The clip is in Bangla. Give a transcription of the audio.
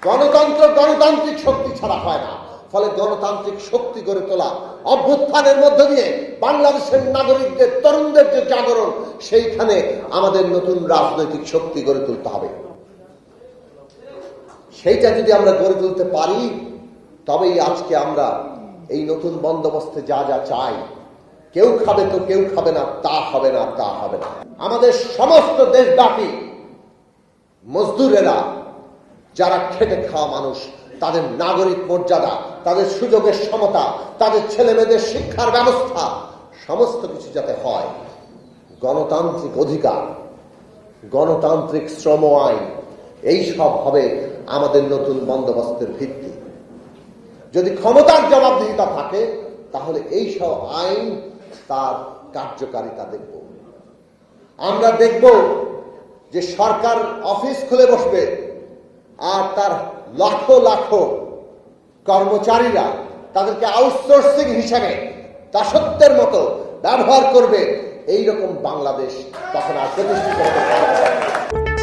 গণতন্ত্র গণতান্ত্রিক শক্তি ছাড়া হয় না। ফলে গণতান্ত্রিক শক্তি গড়ে তোলা, অভ্যুত্থানের মধ্য দিয়ে বাংলাদেশের নাগরিকদের, তরুণদের যে জাগরণ, সেইখানে আমাদের নতুন রাজনৈতিক শক্তি গড়ে তুলতে হবে। সেইটা যদি আমরা গড়ে তুলতে পারি, তবেই আজকে আমরা এই নতুন বন্দোবস্তে যা যা চাই, কেউ খাবে তো কেউ খাবে না, তা হবে না, তা হবে না। আমাদের সমস্ত দেশব্যাপী মজদুরেরা, যারা খেটে খাওয়া মানুষ, তাদের নাগরিক মর্যাদা, তাদের সুযোগের সমতা, তাদের ছেলে মেয়েদের শিক্ষার ব্যবস্থা, সমস্ত কিছু যাতে হয়, গণতান্ত্রিক অধিকার, গণতান্ত্রিক শ্রম আইন, এই সব হবে আমাদের নতুন বন্দোবস্তের ভিত্তি। যদি ক্ষমতার জবাবদিহিতা থাকে, তাহলে এই সব আইন তার কার্যকারিতা দেখব। আমরা দেখব যে সরকার অফিস খুলে বসবে আর তার লাখ লাখ কর্মচারীরা তাদেরকে আউটসোর্সিং হিসাবে দাসত্বের মতো ব্যবহার করবে। এইরকম বাংলাদেশ তখন আর প্রতিষ্ঠিত হতে পারবে না।